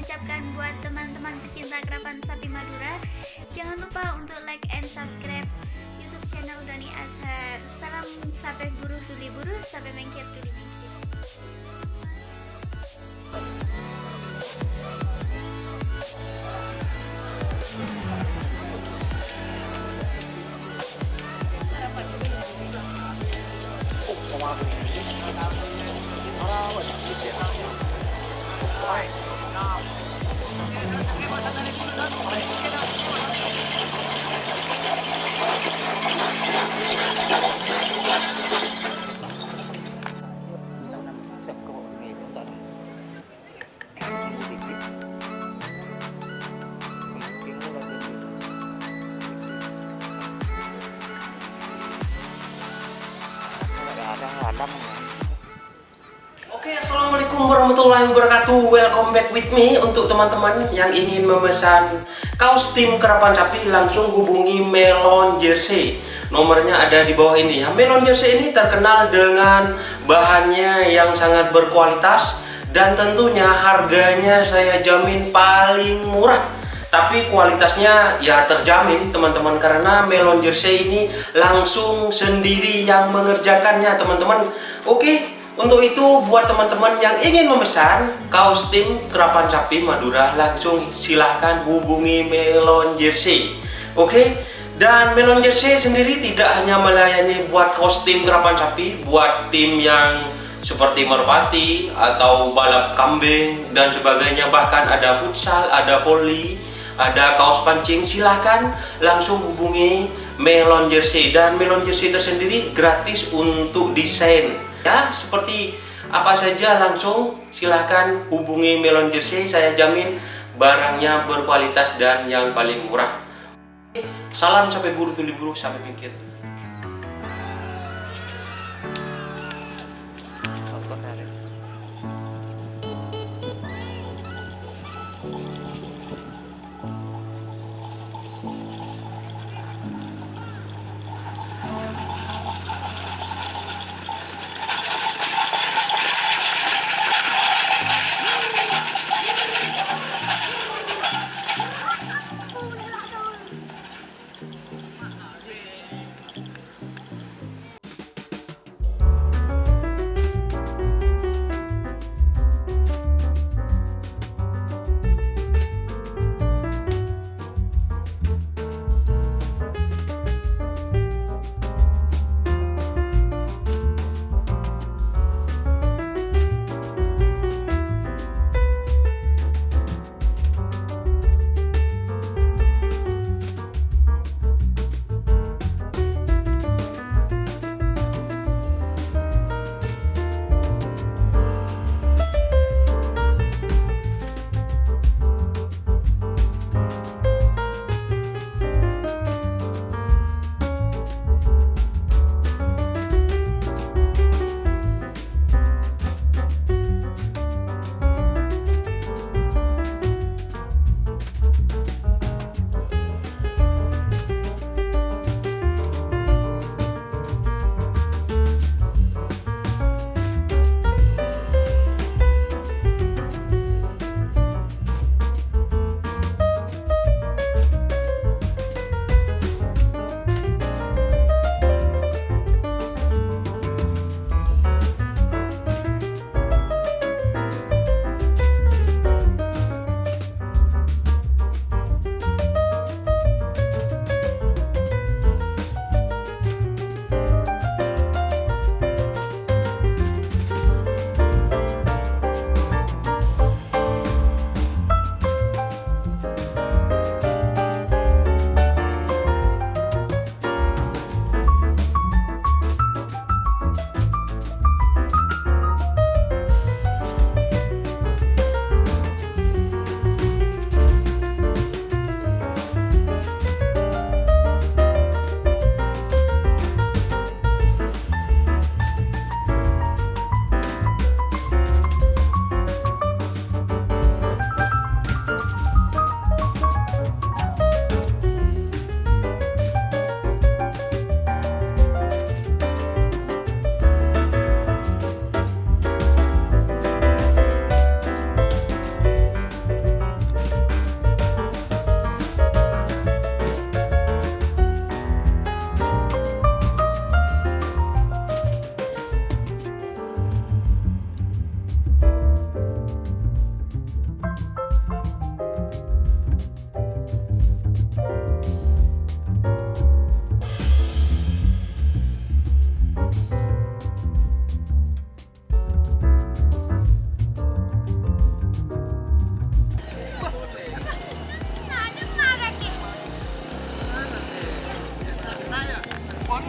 ucapkan buat teman-teman pecinta kerapan sapi Madura. Jangan lupa untuk like and subscribe YouTube channel Dani Azhar. Salam sapi buruh tuli buruh, sapi mengkir tuli mengkir. Oke, assalamualaikum warahmatullahi wabarakatuh. Welcome back with me. Untuk teman-teman yang ingin memesan kaos tim kerapan sapi, langsung hubungi Melon Jersey. Nomornya ada di bawah ini ya. Melon Jersey ini terkenal dengan bahannya yang sangat berkualitas dan tentunya harganya saya jamin paling murah. Tapi kualitasnya ya terjamin teman-teman, karena Melon Jersey ini langsung sendiri yang mengerjakannya teman-teman. Oke, untuk itu buat teman-teman yang ingin memesan kaos tim kerapan sapi Madura, langsung silahkan hubungi Melon Jersey. Oke, dan Melon Jersey sendiri tidak hanya melayani buat kaos tim kerapan sapi, buat tim yang seperti merpati atau balap kambing dan sebagainya, bahkan ada futsal, ada volley, ada kaos pancing. Silahkan langsung hubungi Melon Jersey, dan Melon Jersey tersendiri gratis untuk desain ya, seperti apa saja langsung silahkan hubungi Melon Jersey. Saya jamin barangnya berkualitas dan yang paling murah. Salam sampai buruh tuli buruh, sampai pinggir.